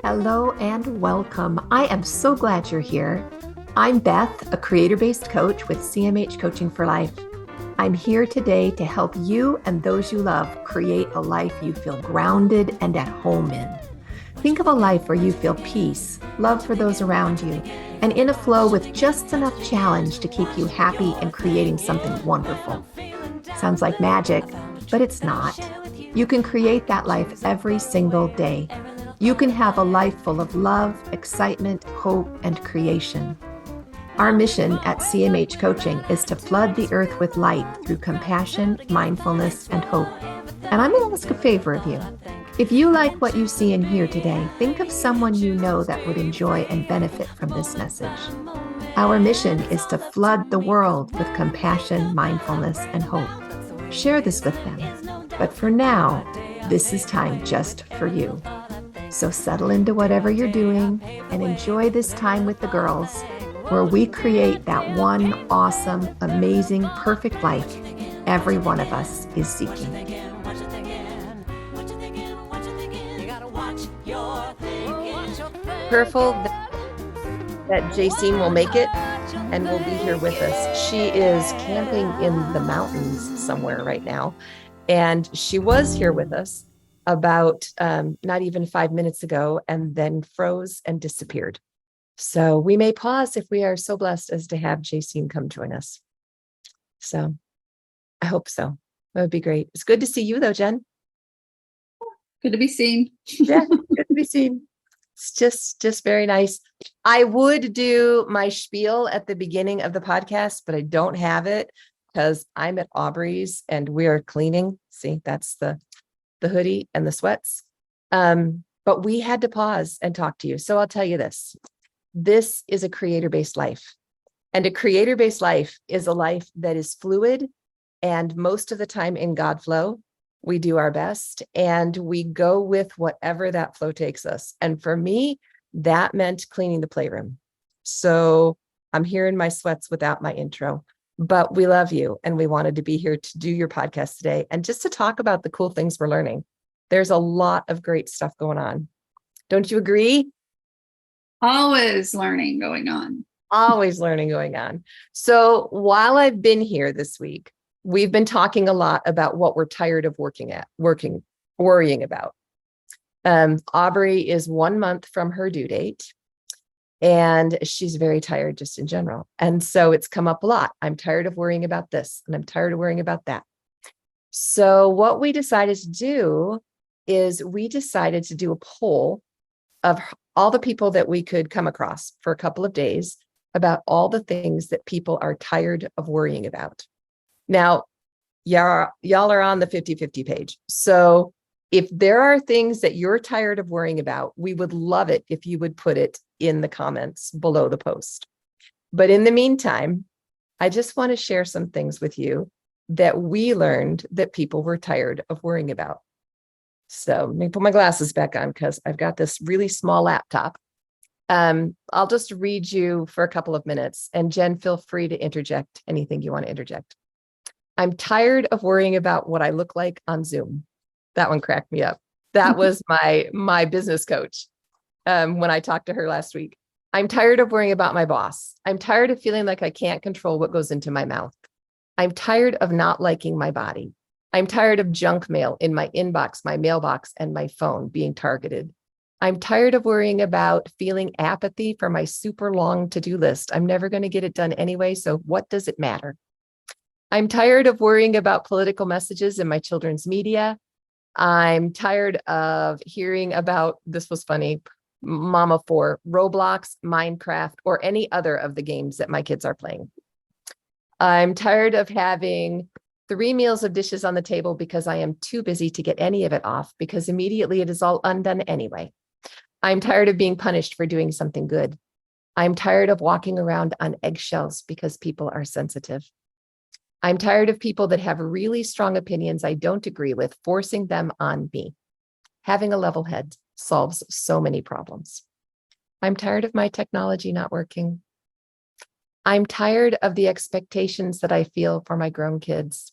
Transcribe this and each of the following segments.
Hello and welcome. I am so glad you're here. I'm Beth, a creator-based coach with CMH Coaching for Life. I'm here today to help you and those you love create a life you feel grounded and at home in. Think of a life where you feel peace, love for those around you, and in a flow with just enough challenge to keep you happy and creating something wonderful. Sounds like magic, but it's not. You can create that life every single day. You can have a life full of love, excitement, hope, and creation. Our mission at CMH Coaching is to flood the earth with light through compassion, mindfulness, and hope. And I'm going to ask a favor of you. If you like what you see and hear today, think of someone you know that would enjoy and benefit from this message. Our mission is to flood the world with compassion, mindfulness, and hope. Share this with them. But for now, this is time just for you. So settle into whatever you're doing and enjoy this time with the girls, where we create that one awesome, amazing, perfect life every one of us is seeking. Prayerful that Jacine will make it and will be here with us. She is camping in the mountains somewhere right now, and she was here with us about not even 5 minutes ago, and then froze and disappeared. So we may pause if we are so blessed as to have Jacine come join us. So I hope so. That would be great. It's good to see you though, Jen. Good to be seen. Yeah, good to be seen. It's just very nice. I would do my spiel at the beginning of the podcast, but I don't have it because I'm at Aubrey's and we are cleaning. See, that's the hoodie and the sweats. But we had to pause and talk to you. So I'll tell you this. This is a creator-based life. And a creator-based life is a life that is fluid, and most of the time in God flow. We do our best and we go with whatever that flow takes us. And for me, that meant cleaning the playroom. So I'm here in my sweats without my intro, but we love you. And we wanted to be here to do your podcast today and just to talk about the cool things we're learning. There's a lot of great stuff going on. Don't you agree? Always learning going on. Always learning going on. So while I've been here this week, we've been talking a lot about what we're tired of worrying about. Aubrey is 1 month from her due date, and she's very tired just in general. And so it's come up a lot. I'm tired of worrying about this, and I'm tired of worrying about that. So what we decided to do is we decided to do a poll of all the people that we could come across for a couple of days about all the things that people are tired of worrying about. Now, y'all are on the 50-50 page. So if there are things that you're tired of worrying about, we would love it if you would put it in the comments below the post. But in the meantime, I just want to share some things with you that we learned that people were tired of worrying about. So let me put my glasses back on because I've got this really small laptop. I'll just read you for a couple of minutes, and Jen, feel free to interject anything you want to interject. I'm tired of worrying about what I look like on Zoom. That one cracked me up. That was my business coach when I talked to her last week. I'm tired of worrying about my boss. I'm tired of feeling like I can't control what goes into my mouth. I'm tired of not liking my body. I'm tired of junk mail in my inbox, my mailbox, and my phone being targeted. I'm tired of worrying about feeling apathy for my super long to-do list. I'm never going to get it done anyway, so what does it matter? I'm tired of worrying about political messages in my children's media. I'm tired of hearing about, this was funny, Mama 4, Roblox, Minecraft, or any other of the games that my kids are playing. I'm tired of having 3 meals of dishes on the table because I am too busy to get any of it off because immediately it is all undone anyway. I'm tired of being punished for doing something good. I'm tired of walking around on eggshells because people are sensitive. I'm tired of people that have really strong opinions I don't agree with, forcing them on me. Having a level head solves so many problems. I'm tired of my technology not working. I'm tired of the expectations that I feel for my grown kids.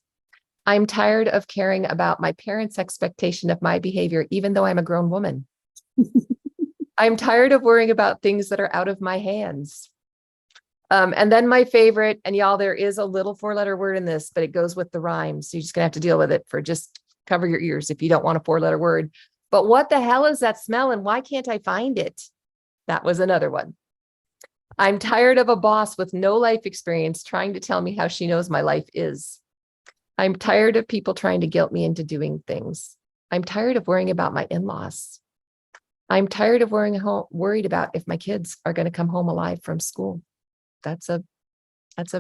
I'm tired of caring about my parents' expectation of my behavior, even though I'm a grown woman. I'm tired of worrying about things that are out of my hands. And then my favorite, and y'all, there is a little 4-letter word in this, but it goes with the rhyme. So you're just gonna have to deal with it for just cover your ears if you don't want a 4-letter word. But what the hell is that smell and why can't I find it? That was another one. I'm tired of a boss with no life experience trying to tell me how she knows my life is. I'm tired of people trying to guilt me into doing things. I'm tired of worrying about my in-laws. I'm tired of worried about if my kids are going to come home alive from school. That's a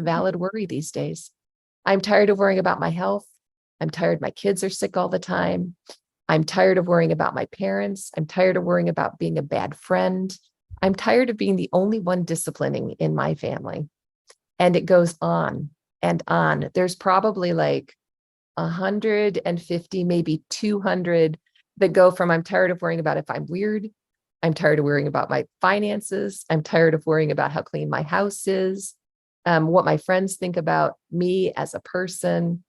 valid worry these days. I'm tired of worrying about my health. I'm tired my kids are sick all the time. I'm tired of worrying about my parents. I'm tired of worrying about being a bad friend. I'm tired of being the only one disciplining in my family. And it goes on and on. There's probably like 150, maybe 200 that go from I'm tired of worrying about if I'm weird. I'm tired of worrying about my finances. I'm tired of worrying about how clean my house is, what my friends think about me as a person,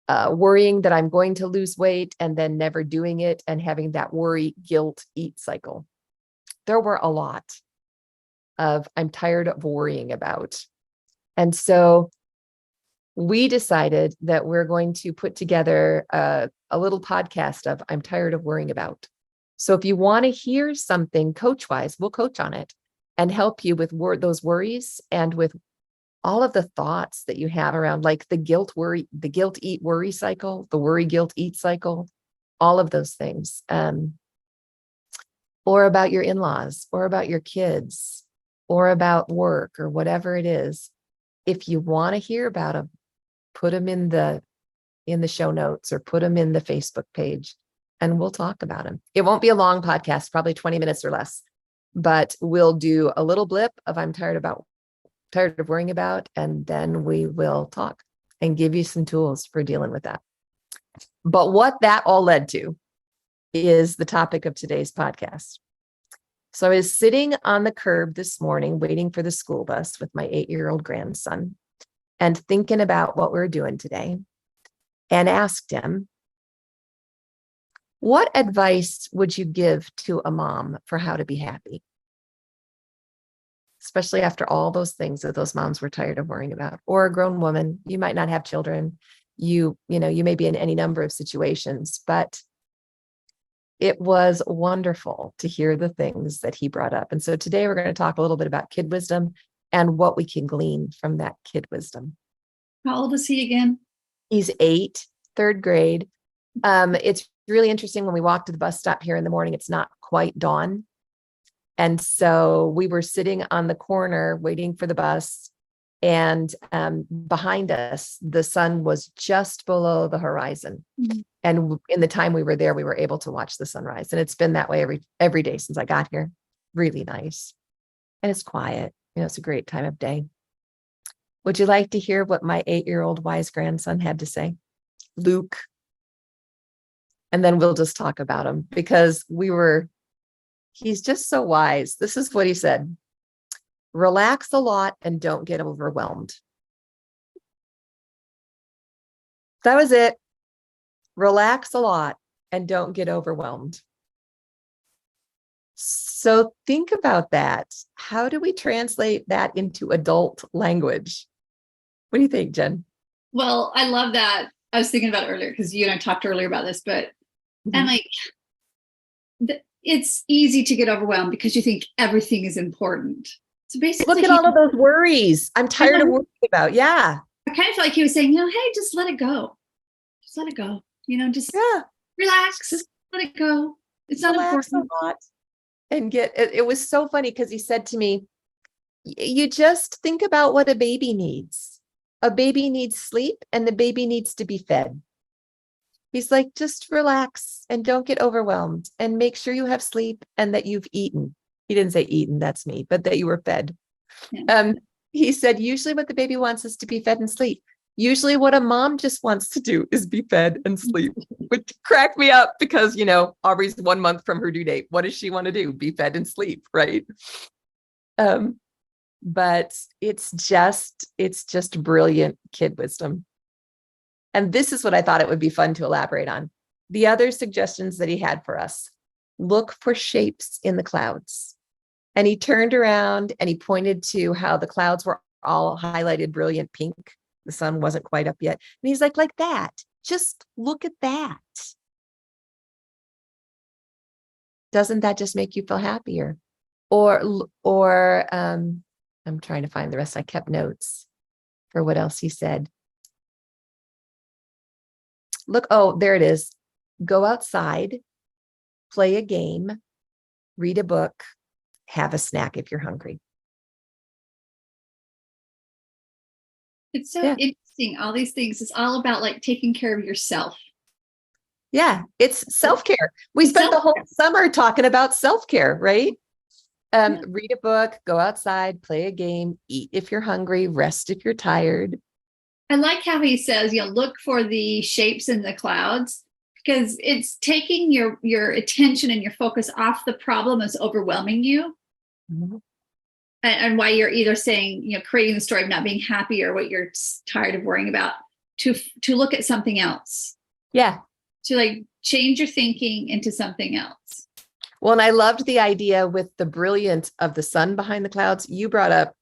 worrying that I'm going to lose weight and then never doing it and having that worry, guilt, eat cycle. There were a lot of I'm tired of worrying about. And so we decided that we're going to put together a little podcast of I'm tired of worrying about. So if you want to hear something coach-wise, we'll coach on it and help you with those worries and with all of the thoughts that you have around like the guilt, worry, the guilt, eat, worry cycle, the worry, guilt, eat cycle, all of those things. Or about your in-laws or about your kids or about work or whatever it is. If you want to hear about them, put them in the show notes or put them in the Facebook page and we'll talk about them. It won't be a long podcast, probably 20 minutes or less, but we'll do a little blip of I'm tired of worrying about, and then we will talk and give you some tools for dealing with that. But what that all led to is the topic of today's podcast. So I was sitting on the curb this morning, waiting for the school bus with my 8-year-old grandson and thinking about what we're doing today, and asked him, what advice would you give to a mom for how to be happy? Especially after all those things that those moms were tired of worrying about, or a grown woman. You might not have children. You may be in any number of situations, but it was wonderful to hear the things that he brought up. And so today we're going to talk a little bit about kid wisdom and what we can glean from that kid wisdom. How old is he again? He's 8, 3rd grade. It's really interesting when we walk to the bus stop here in the morning, it's not quite dawn. And so we were sitting on the corner waiting for the bus, and behind us, the sun was just below the horizon. Mm-hmm. And in the time we were there, we were able to watch the sunrise. And it's been that way every day since I got here. Really nice. And it's quiet. It's a great time of day. Would you like to hear what my 8-year-old wise grandson had to say? Luke. And then we'll just talk about him because he's just so wise. This is what he said. Relax a lot and don't get overwhelmed. That was it. Relax a lot and don't get overwhelmed. So think about that. How do we translate that into adult language? What do you think, Jen? Well, I love that. I was thinking about it earlier because you and I talked earlier about this, but and like it's easy to get overwhelmed because you think everything is important. So basically, look at all of those worries. I'm tired of worrying about. Yeah. I kind of feel like he was saying, hey, just let it go. Just let it go. Just relax. Just let it go. It's not important. A lot. And it was so funny because he said to me, you just think about what a baby needs. A baby needs sleep and the baby needs to be fed. He's like, just relax and don't get overwhelmed and make sure you have sleep and that you've eaten. He didn't say eaten, that's me, but that you were fed. Yeah. He said, usually what the baby wants is to be fed and sleep. Usually what a mom just wants to do is be fed and sleep, which cracked me up because, Aubrey's 1 month from her due date. What does she want to do? Be fed and sleep, right? But it's just brilliant kid wisdom. And this is what I thought it would be fun to elaborate on. The other suggestions that he had for us look for shapes in the clouds. And he turned around and he pointed to how the clouds were all highlighted brilliant pink. The sun wasn't quite up yet. And he's like that. Just look at that. Doesn't that just make you feel happier? Or I'm trying to find the rest. I kept notes for what else he said. Look, oh, there it is. Go outside, play a game, read a book, have a snack if you're hungry. It's so interesting. All these things. It's all about like taking care of yourself. Yeah, it's self-care. We spent the whole summer talking about self-care, right? Read a book, go outside, play a game, eat if you're hungry, rest if you're tired. I like how he says, look for the shapes in the clouds, because it's taking your attention and your focus off the problem that's overwhelming you. Mm-hmm. And why you're either saying, creating the story of not being happy or what you're tired of worrying about, to look at something else. Yeah. To like change your thinking into something else. Well, and I loved the idea with the brilliance of the sun behind the clouds. You brought up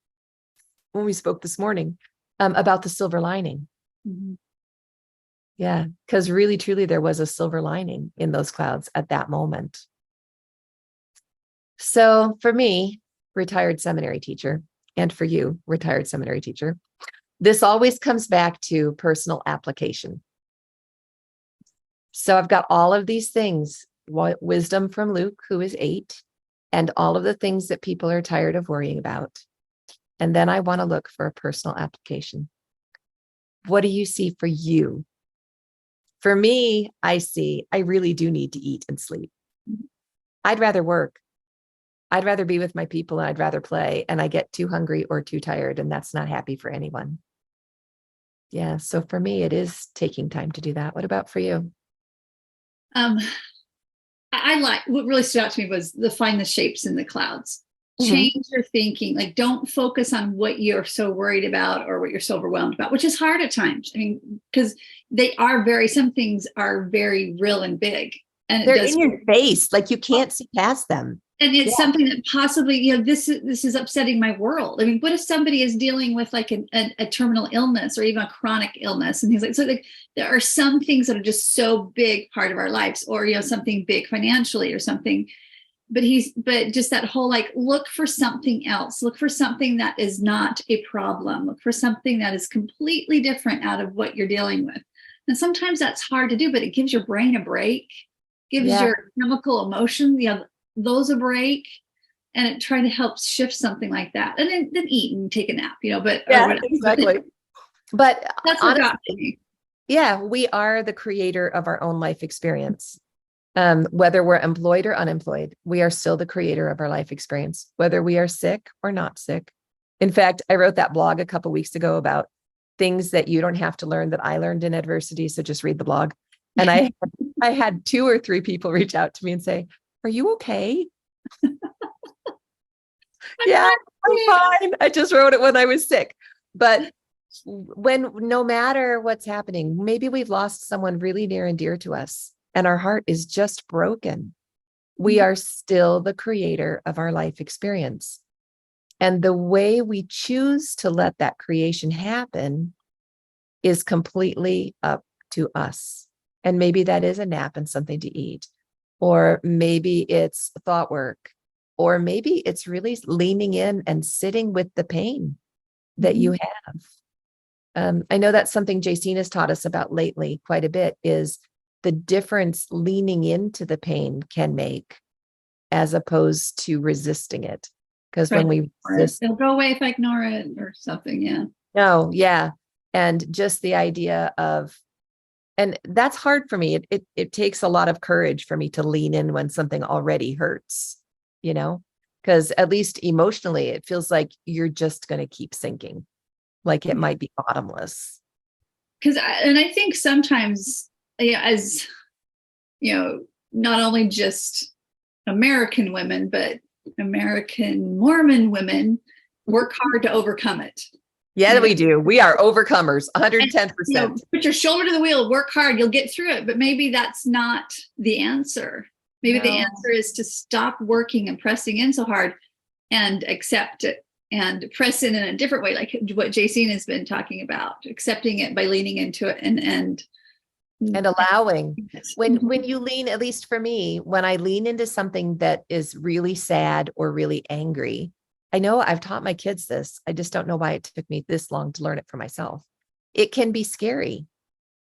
when we spoke this morning about the silver lining. Mm-hmm. Yeah, because really, truly, there was a silver lining in those clouds at that moment. So for me, retired seminary teacher, and for you, retired seminary teacher, this always comes back to personal application. So I've got all of these things, wisdom from Luke, who is 8, and all of the things that people are tired of worrying about. And then I want to look for a personal application. What do you see for you? For me, I really do need to eat and sleep. I'd rather work. I'd rather be with my people and I'd rather play, and I get too hungry or too tired, and that's not happy for anyone. Yeah. So for me, it is taking time to do that. What about for you? I like, what really stood out to me was find the shapes in the clouds. Mm-hmm. Change your thinking. Like, don't focus on what you're so worried about or what you're so overwhelmed about, which is hard at times. I mean, because some things are very real and big, and they're in your face. Like, you can't see past them. And it's something that possibly, this is upsetting my world. I mean, what if somebody is dealing with like a terminal illness or even a chronic illness? And he's like, so like, there are some things that are just so big part of our lives, or, something big financially or something. But just that whole, like, look for something else, look for something that is not a problem, look for something that is completely different out of what you're dealing with. And sometimes that's hard to do, but it gives your brain a break, gives your chemical emotions, those a break, and it try to help shift something like that. And then eat and take a nap, but exactly. But that's what got me. Yeah, we are the creator of our own life experience. Whether we're employed or unemployed, we are still the creator of our life experience, whether we are sick or not sick. In fact, I wrote that blog a couple of weeks ago about things that you don't have to learn that I learned in adversity. So just read the blog. And I had 2 or 3 people reach out to me and say, "Are you okay?" Yeah, I'm fine. I just wrote it when I was sick. But no matter what's happening, maybe we've lost someone really near and dear to us, and our heart is just broken. We are still the creator of our life experience. And the way we choose to let that creation happen is completely up to us. And maybe that is a nap and something to eat, or maybe it's thought work, or maybe it's really leaning in and sitting with the pain that you have. I know that's something Jacine has taught us about lately quite a bit, is the difference leaning into the pain can make as opposed to resisting it. Because when we resist, it'll go away if I ignore it or something. Yeah. No, yeah. And just the idea of, and that's hard for me. It takes a lot of courage for me to lean in when something already hurts, because at least emotionally, it feels like you're just going to keep sinking, like it might be bottomless. I think sometimes, as not only just American women, but American Mormon women work hard to overcome it. Yeah, we do. We are overcomers, 110%. Put your shoulder to the wheel, work hard, you'll get through it. But maybe that's not the answer. Maybe the No. answer is to stop working and pressing in so hard and accept it and press in a different way, like what Jacine has been talking about, accepting it by leaning into it and allowing. When Mhm. you lean, at least for me, when I lean into something that is really sad or really angry, I know I've taught my kids this. I just don't know why it took me this long to learn it for myself. It can be scary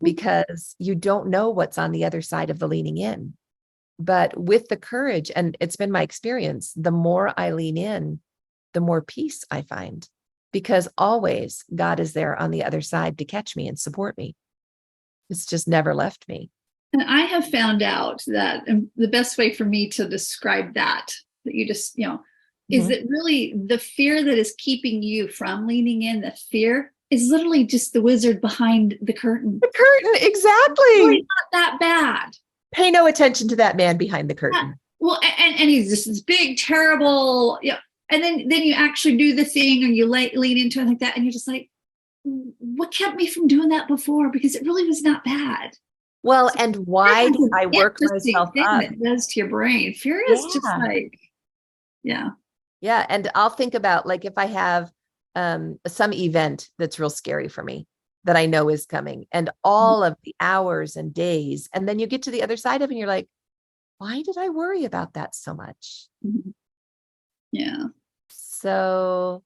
because you don't know what's on the other side of the leaning in. But with the courage, and it's been my experience, the more I lean in, the more peace I find, because always God is there on the other side to catch me and support me. It's just never left me. And I have found out that the best way for me to describe that you just, is Mhm. that really the fear that is keeping you from leaning in, the fear is literally just the wizard behind the curtain. The curtain, Really exactly. not that bad. Pay no attention to that man behind the Yeah. curtain. Well, and he's just this big, terrible, and then you actually do the thing and you lean into it like that. And you're just like, what kept me from doing that before? Because it really was not bad. Well, and why That's did an I work interesting myself thing up? that does to your brain. Fear is just Yeah. like, yeah. Yeah. And I'll think about, like, if I have some event that's real scary for me that I know is coming, and all of the hours and days, and then you get to the other side of it and you're like, why did I worry about that so much? Mhm. Yeah. So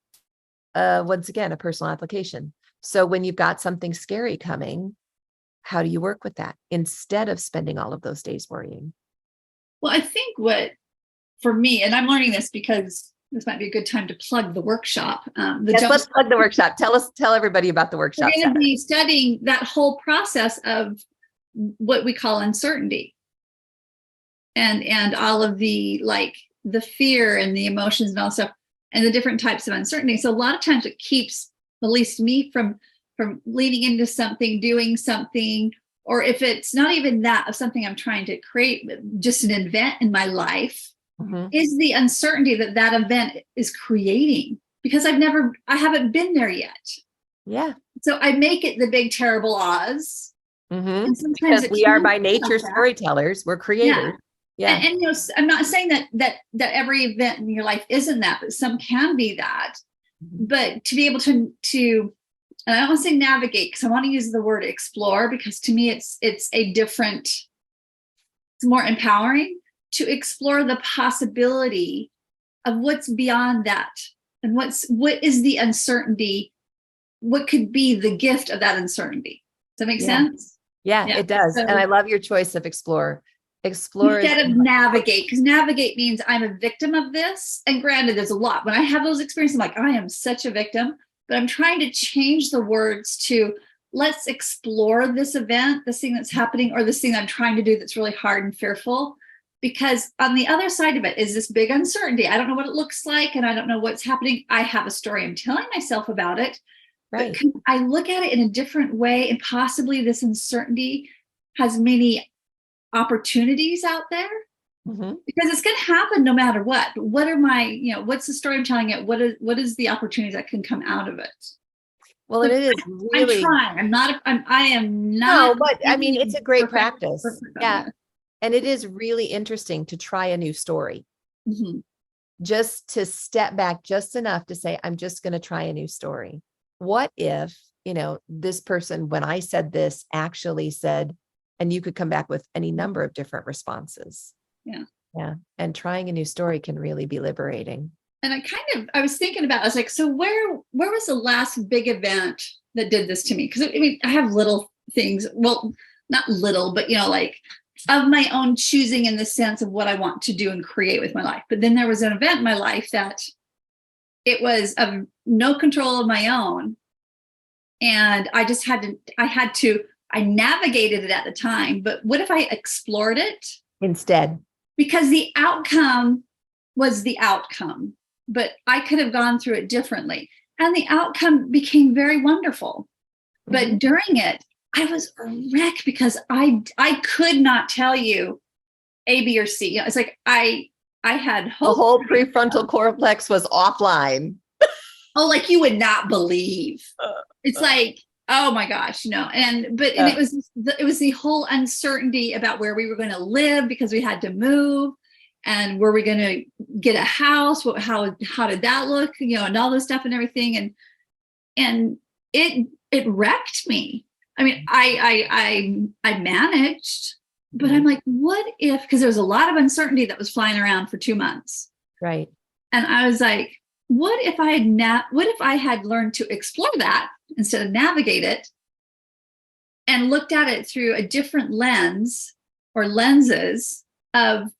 once again, a personal application. So when you've got something scary coming, how do you work with that instead of spending all of those days worrying? Well, I think what for me, and I'm learning this because this might be a good time to plug the workshop. The Yes, jump let's plug the workshop. Tell everybody about the We're workshop, going to Sarah. be studying that whole process of what we call uncertainty and all of the like the fear and the emotions and all stuff and the different types of uncertainty. So a lot of times it keeps at least me from leaning into something, doing something, or if it's not even that of something I'm trying to create, just an event in my life, Mhm. is the uncertainty that that event is creating because I haven't been there yet. Yeah. So I make it the big terrible Oz, and sometimes Because it we are can by be like nature that. storytellers. We're Yeah. creators. Yeah. And I'm not saying that every event in your life isn't that, but some can be that. Mhm. But to be able to and I don't want to say navigate because I want to use the word explore because to me it's it's more empowering to explore the possibility of what's beyond that and what is the uncertainty, what could be the gift of that uncertainty. Does that make Yeah. sense? Yeah, Yeah. it does. So And I love your choice of explore. Explore is instead of navigate, because navigate means I'm a victim of this. And granted, there's a lot. When I have those experiences, I'm like, I am such a victim. But I'm trying to change the words to let's explore this event, this thing that's happening, or this thing I'm trying to do that's really hard and fearful. Because on the other side of it is this big uncertainty. I don't know what it looks like, and I don't know what's happening. I have a story I'm telling myself about it. But right. can I look at it in a different way? And possibly this uncertainty has many opportunities out there Mhm. because it's going to happen no matter what. What are my, what's the story I'm telling it? What is the opportunities that can come out of it? Well, So and it is I'm really, trying. I am no, not. but I mean, it's a great perfect practice. on Yeah. this. And it is really interesting to try a new story, Mhm. just to step back just enough to say, I'm just going to try a new story. What if, this person, when I said this, actually said, and you could come back with any number of different responses. Yeah. Yeah. And trying a new story can really be liberating. And I was thinking about, I was like, so where was the last big event that did this to me? Because I mean, I have little things, well, not little, but like of my own choosing in the sense of what I want to do and create with my life. But then there was an event in my life that it was of no control of my own. And I just I navigated it at the time. But what if I explored it? Instead. Because the outcome was the outcome, but I could have gone through it differently. And the outcome became very wonderful. But Mhm. during it, I was a wreck because I could not tell you A, B, or C. It's like I had The hope. whole prefrontal cortex was offline. Oh, like you would not believe. It's like Oh my gosh, no. And it was the whole uncertainty about where we were going to live because we had to move, and were we going to get a house? How did that look? You know, and all this stuff and everything. And it wrecked me. I mean, I managed, but I'm like, what if, because there was a lot of uncertainty that was flying around for 2 months. Right. And I was like, what if I had learned to explore that instead of navigate it, and looked at it through a different lens or lenses of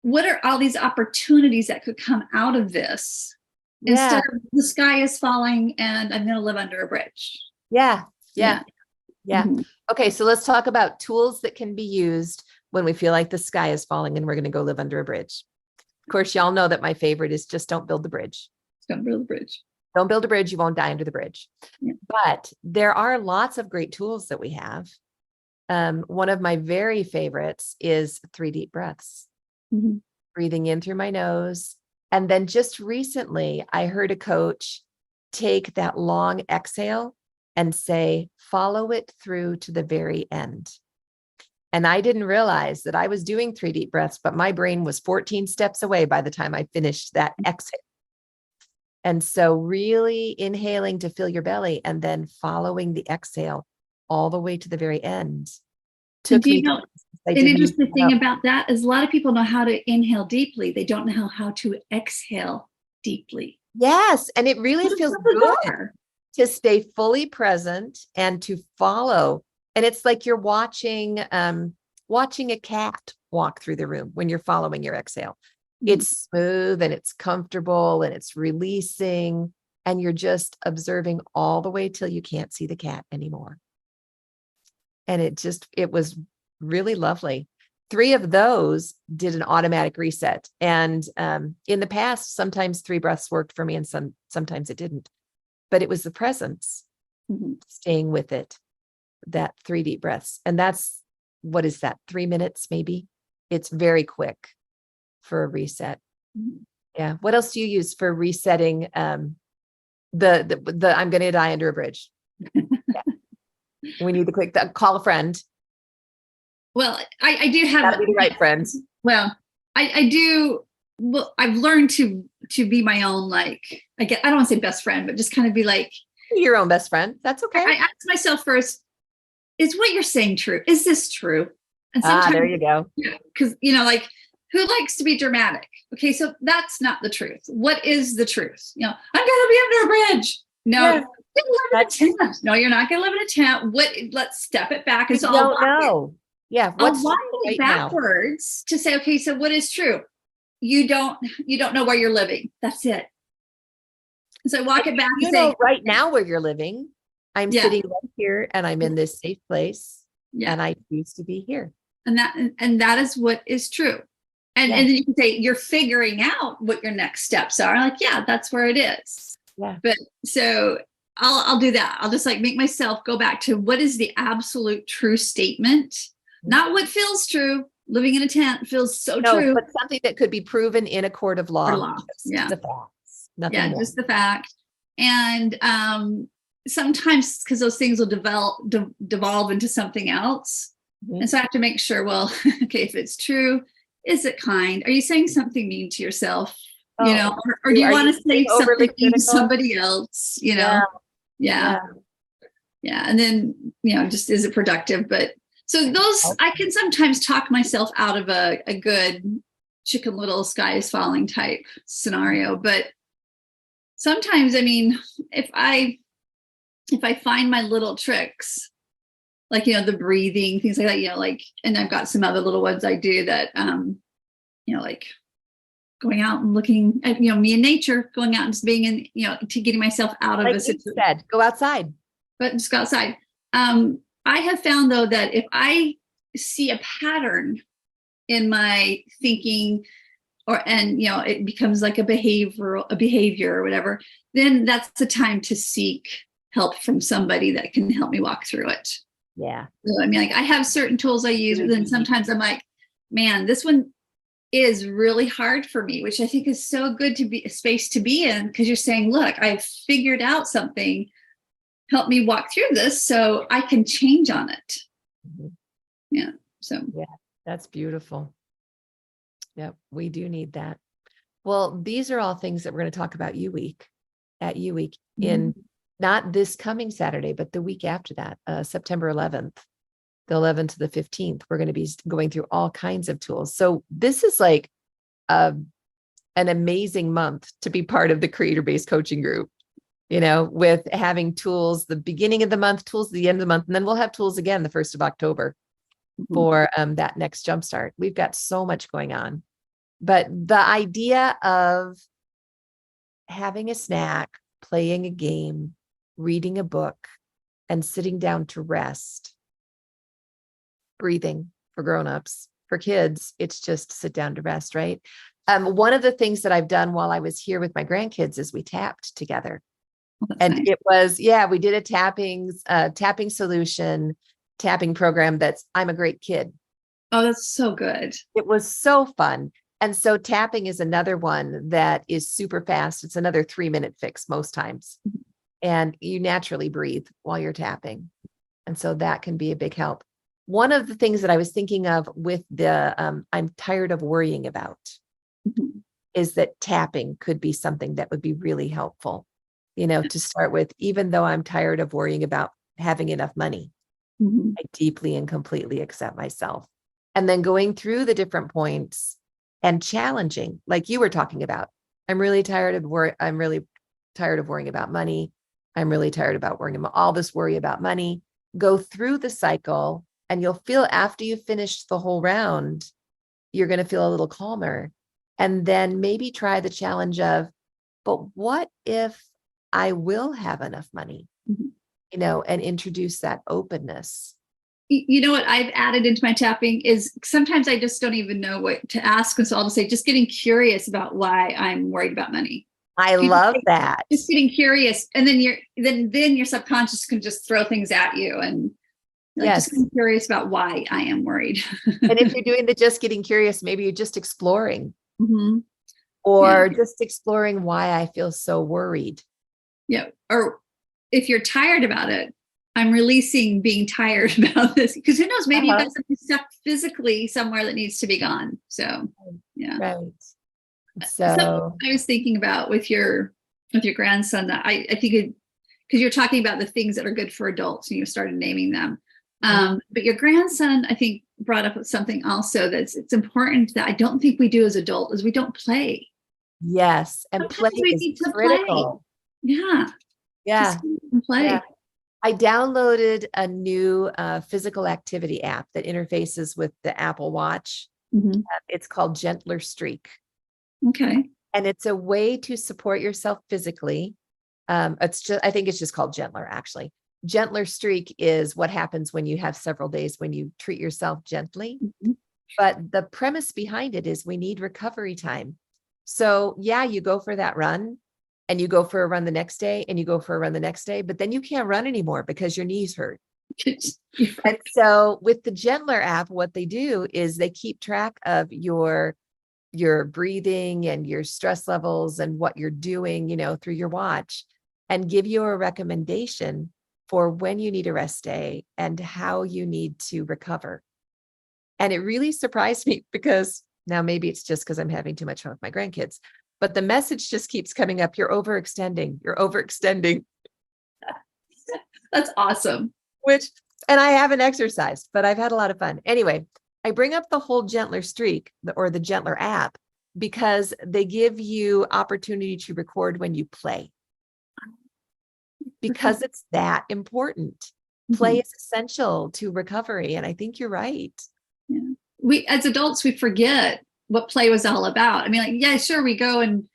what are all these opportunities that could come out of this, instead of the sky is falling and I'm going to live under a bridge. Yeah. Mm-hmm. Okay. So let's talk about tools that can be used when we feel like the sky is falling and we're going to go live under a bridge. Of course, y'all know that my favorite is just don't build the bridge. Don't build the bridge. Don't build a bridge. You won't die under the bridge. Yeah. But there are lots of great tools that we have. One of my very favorites is 3 deep breaths, breathing in through my nose. And then just recently, I heard a coach take that long exhale and say, follow it through to the very end. And I didn't realize that I was doing 3 deep breaths, but my brain was 14 steps away by the time I finished that exhale. And so really inhaling to fill your belly and then following the exhale all the way to the very end. Do you know, an interesting thing about that is a lot of people know how to inhale deeply. They don't know how to exhale deeply. Yes. And it really feels good to stay fully present and to follow. And it's like you're watching a cat walk through the room when you're following your exhale. It's smooth and it's comfortable and it's releasing, and you're just observing all the way till you can't see the cat anymore. And it was really lovely. 3 of those did an automatic reset. And in the past, sometimes 3 breaths worked for me and sometimes it didn't, but it was the presence, staying with it, that 3 deep breaths. And what is that? 3 minutes, maybe. It's very quick for a reset. Yeah. What else do you use for resetting? The I'm going to die under a bridge. Yeah. We need to call a friend. Well, I do have Gotta be the right friends. Well, I do. Well, I've learned to be my own, like, I don't want to say best friend, but just kind of be like your own best friend. That's okay. I ask myself first, is what you're saying true? Is this true? And sometimes, there you go. Because, like, who likes to be dramatic? Okay, so that's not the truth. What is the truth? I'm going to be under a bridge. No, Yeah. you're gonna live in a tent. No, you're not going to live in a tent. Let's step it back. It's all don't know. Yeah. What's right backwards now? To say, okay, so what is true? You don't know where you're living. That's it. So walk it back and say, right now where you're living, I'm sitting right here and I'm in this safe place and I choose to be here. And that is what is true. And then you can say you're figuring out what your next steps are. Like, yeah, that's where it is. Yeah. But so I'll do that. I'll just like make myself go back to what is the absolute true statement, not what feels true. Living in a tent feels so true. But something that could be proven in a court of law. Just the facts. Nothing more. Just the fact. And sometimes because those things will devolve into something else. And so I have to make sure, well, okay, if it's true, is it kind? Are you saying something mean to yourself? Or do you want to say something mean to somebody else? Yeah. And then, just is it productive? But so those, I can sometimes talk myself out of a good Chicken Little sky is falling type scenario. But sometimes, I mean, if I find my little tricks, like, the breathing, things like that, and I've got some other little ones I do that, like going out and looking at, me in nature, going out and just being in, to getting myself out of a situation. Go outside. But just go outside. I have found though, that if I see a pattern in my thinking it becomes like a behavior or whatever, then that's the time to seek help from somebody that can help me walk through it. Yeah. So, I mean, like I have certain tools I use, but then sometimes I'm like, man, this one is really hard for me, which I think is so good to be a space to be in, because you're saying, look, I've figured out something. help me walk through this so I can change on it. Mhm. Yeah. So Yeah, that's beautiful. Yep, we do need that. Well, these are all things that we're going to talk about at U Week in not this coming Saturday, but the week after that, September 11th, the 11th to the 15th. We're going to be going through all kinds of tools. So this is like an amazing month to be part of the creator-based coaching group, with having tools, the beginning of the month, tools at the end of the month, and then we'll have tools again the 1st of October for that next jumpstart. We've got so much going on. But the idea of having a snack, playing a game, reading a book, and sitting down to rest, breathing for grownups, for kids, it's just sit down to rest, right? One of the things that I've done while I was here with my grandkids is we tapped together. And nice. it was, we did a tapping solution, tapping program that's I'm a Great Kid. Oh, that's so good. It was so fun. And so tapping is another one that is super fast. It's another 3-minute fix most times. And you naturally breathe while you're tapping. And so that can be a big help. One of the things that I was thinking of with the I'm tired of worrying about is that tapping could be something that would be really helpful, to start with, even though I'm tired of worrying about having enough money. I deeply and completely accept myself. And then going through the different points and challenging, like you were talking about. I'm really tired of worrying about money. I'm really tired about worrying about all this worry about money. Go through the cycle and you'll feel after you've finished the whole round, you're going to feel a little calmer. And then maybe try the challenge of, but what if I will have enough money, and introduce that openness. You know what I've added into my tapping is sometimes I just don't even know what to ask. And so I'll just say, just getting curious about why I'm worried about money. I love that. Just getting curious. And then your subconscious can just throw things at you and just getting curious about why I am worried. And if you're doing the just getting curious, maybe you're just exploring or just exploring why I feel so worried. Yeah. Or if you're tired about it, I'm releasing being tired about this, because who knows, maybe you've got something stuck physically somewhere that needs to be gone. So, yeah. Right. So I was thinking about with your grandson that I think because you're talking about the things that are good for adults and you started naming them. But your grandson, I think, brought up something also it's important that I don't think we do as adults is we don't play. Yes. And Sometimes play we is need to critical. Play. Yeah. Yeah. Play. Yeah. I downloaded a new physical activity app that interfaces with the Apple Watch. It's called Gentler Streak. Okay. And it's a way to support yourself physically. I think it's just called Gentler, actually. Gentler Streak is what happens when you have several days when you treat yourself gently. But the premise behind it is we need recovery time. So you go for that run and you go for a run the next day and you go for a run the next day, but then you can't run anymore because your knees hurt. And so with the Gentler app, what they do is they keep track of your breathing and your stress levels and what you're doing, through your watch, and give you a recommendation for when you need a rest day and how you need to recover. And it really surprised me because now maybe it's just because I'm having too much fun with my grandkids, but the message just keeps coming up. You're overextending. That's awesome. And I haven't exercised, but I've had a lot of fun. Anyway, I bring up the whole Gentler Streak or the Gentler app because they give you opportunity to record when you play. Because it's that important. Play is essential to recovery. And I think you're right. Yeah. We, as adults, we forget what play was all about. I mean, sure, we go and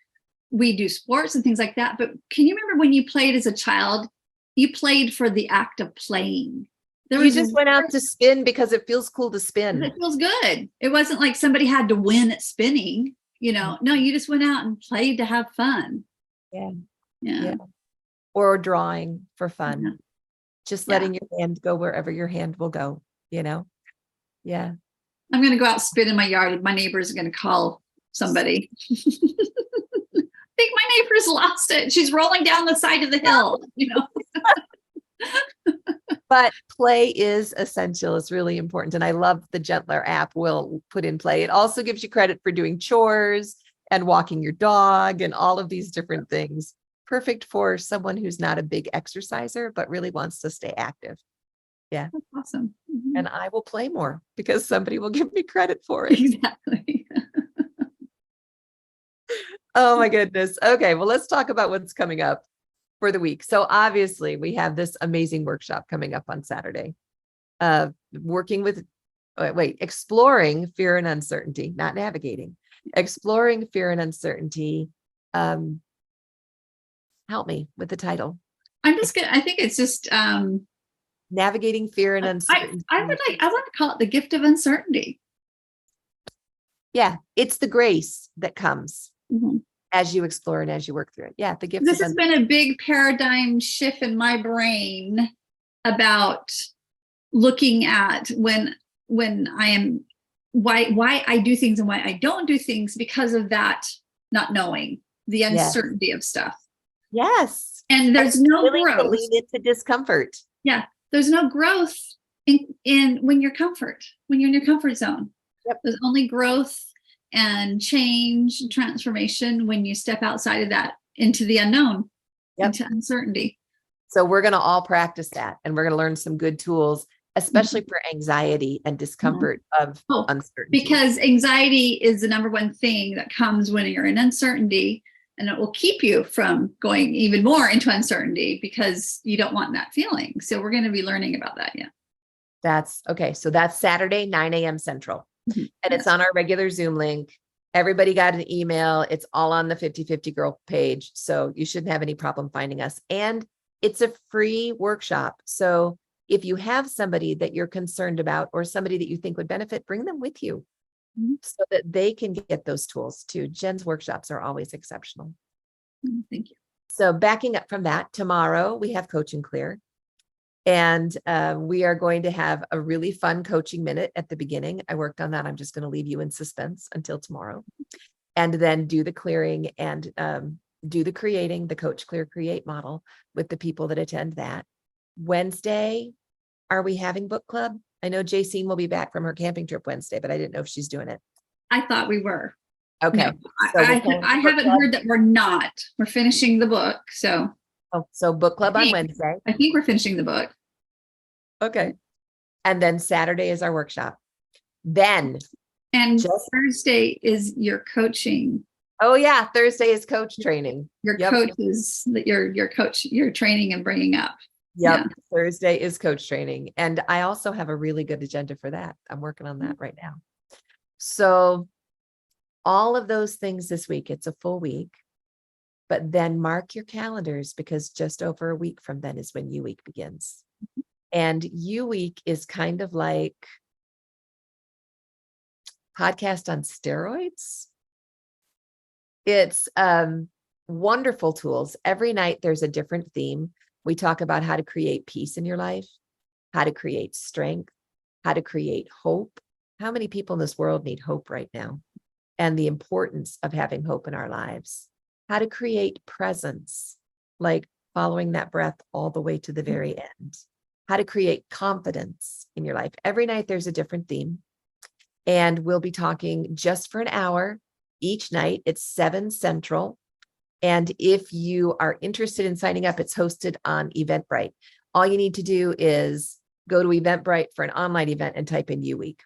we do sports and things like that. But can you remember when you played as a child? You played for the act of playing. You just went out to spin because it feels cool to spin. It feels good. It wasn't like somebody had to win at spinning, No, you just went out and played to have fun. Yeah. Or drawing for fun. Just letting your hand go wherever your hand will go, Yeah. I'm going to go out spin in my yard. My neighbor's going to call somebody. I think my neighbor's lost it. She's rolling down the side of the hill, But play is essential. It's really important. And I love the Gentler app will put in play. It also gives you credit for doing chores and walking your dog and all of these different things. Perfect for someone who's not a big exerciser, but really wants to stay active. That's awesome. Mhm. And I will play more because somebody will give me credit for it. Exactly. Oh my goodness. Okay. Well, let's talk about what's coming up for the week. So obviously we have this amazing workshop coming up on Saturday. Working with, exploring fear and uncertainty, not navigating, exploring fear and uncertainty. Help me with the title. I think it's just, Navigating fear and uncertainty. I want to call it the gift of uncertainty. Yeah. It's the grace that comes Mhm. as you explore and as you work through it. Yeah. The gift. This has been a big paradigm shift in my brain about looking at when I am why I do things and why I don't do things because of that not knowing the Yes. uncertainty of stuff. Yes. And there's no Willing to growth. lean into discomfort. Yeah. There's no growth in when you're in your comfort zone. Yep. There's only growth and change and transformation when you step outside of that into the unknown, Yep. into uncertainty. So we're going to all practice that and we're going to learn some good tools, especially for anxiety and discomfort of uncertainty. Because anxiety is the number one thing that comes when you're in uncertainty, and it will keep you from going even more into uncertainty because you don't want that feeling. So we're going to be learning about that. Yeah. That's okay. So that's Saturday, 9 a.m. Central. Mhm. And it's on our regular Zoom link. Everybody got an email. It's all on the 50/50 Girl page. So you shouldn't have any problem finding us. And it's a free workshop. So if you have somebody that you're concerned about or somebody that you think would benefit, bring them with you so that they can get those tools too. Jen's workshops are always exceptional. Thank you. So backing up from that, tomorrow we have Coach and Clear. And we are going to have a really fun coaching minute at the beginning. I worked on that. I'm just going to leave you in suspense until tomorrow. And then do the clearing and do the creating, the Coach Clear Create model with the people that attend that. Wednesday, are we having book club? I know Jacine will be back from her camping trip Wednesday, but I didn't know if she's doing it. I thought we were. Okay. No, So I haven't heard that we're not. We're finishing the book. So book club I on think- Wednesday. I think we're finishing the book. Okay. And then Saturday is our workshop. Then, And Just- Thursday is your coaching. oh yeah, Thursday is coach training. Your Yep. coaches that your coach, your training and bringing up. Yep. Yeah. Thursday is coach training. And I also have a really good agenda for that. I'm working on that right now. So all of those things this week, it's a full week, but then mark your calendars because just over a week from then is when U Week begins. And U Week is kind of like podcast on steroids. It's wonderful tools. Every night there's a different theme. We talk about how to create peace in your life, how to create strength, how to create hope. How many people in this world need hope right now? And the importance of having hope in our lives. How to create presence, like following that breath all the way to the very end. How to create confidence in your life. Every night there's a different theme. And we'll be talking just for an hour each night. It's 7 Central. And if you are interested in signing up, it's hosted on Eventbrite. All you need to do is go to Eventbrite for an online event and type in U Week.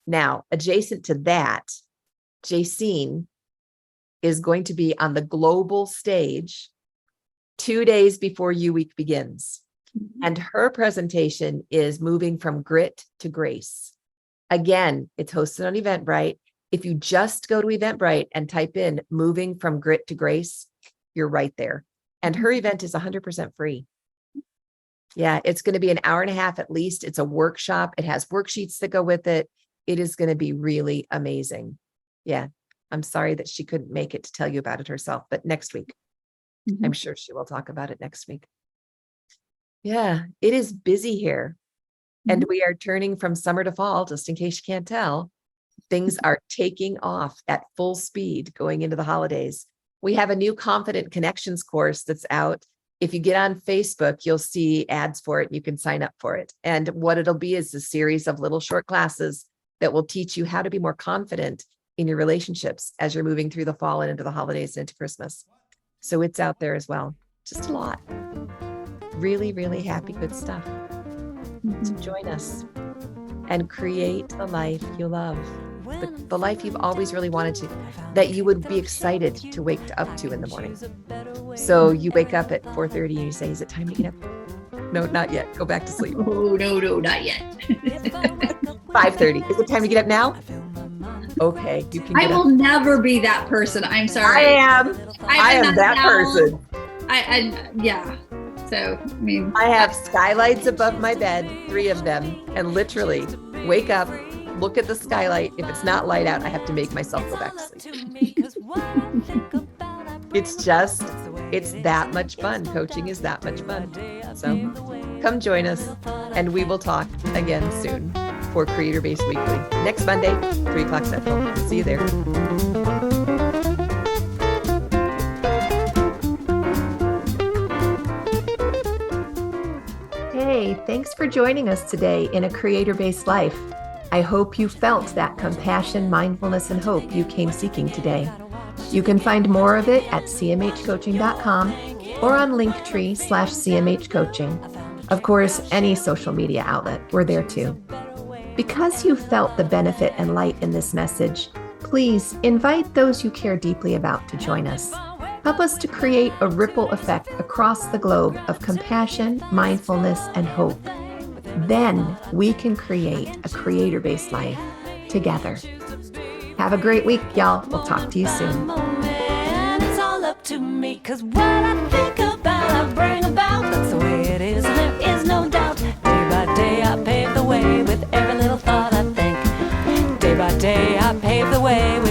Now, adjacent to that, Jacine is going to be on the global stage 2 days before U Week begins. And her presentation is moving from grit to grace. Again, it's hosted on Eventbrite. If you just go to Eventbrite and type in moving from grit to grace, you're right there. And her event is 100% free. Yeah, it's going to be an hour and a half at least. It's a workshop. It has worksheets that go with it. It is going to be really amazing. Yeah, I'm sorry that she couldn't make it to tell you about it herself, but next week, I'm sure she will talk about it next week. Yeah, it is busy here. And we are turning from summer to fall, just in case you can't tell. Things are taking off at full speed going into the holidays. We have a new Confident Connections course that's out. If you get on Facebook, you'll see ads for it. You can sign up for it. And what it'll be is a series of little short classes that will teach you how to be more confident in your relationships as you're moving through the fall and into the holidays and into Christmas. So it's out there as well. Just a lot. Really, really happy, good stuff. So join us and create the life you love. The life you've always really wanted to, that you would be excited to wake up to in the morning. So you wake up at 4:30 and you say, is it time to get up? No, not yet. Go back to sleep. Oh, no, not yet. 5:30. Is it time to get up now? Okay, you can I get will up. never be that person. I'm sorry. I am that person. Yeah. So, I mean, I have skylights above my bed, 3 of them, and literally wake up, look at the skylight. If it's not light out, I have to make myself go back to sleep. It's that much fun. Coaching is that much fun. So come join us and we will talk again soon for Creator Based Weekly next Monday, 3:00 Central. See you there. Hey, thanks for joining us today in A Creator-Based Life. I hope you felt that compassion, mindfulness, and hope you came seeking today. You can find more of it at cmhcoaching.com or on linktree/cmhcoaching. Of course, any social media outlet, we're there too. Because you felt the benefit and light in this message, please invite those you care deeply about to join us. Help us to create a ripple effect across the globe of compassion, mindfulness, and hope. Then we can create a creator-based life together. Have a great week, y'all. We'll talk to you soon. It's all up to me, 'cause what I think about, I bring about. That's the way it is, and there is no doubt. Day by day, I pave the way with every little thought I think. Day by day, I pave the way with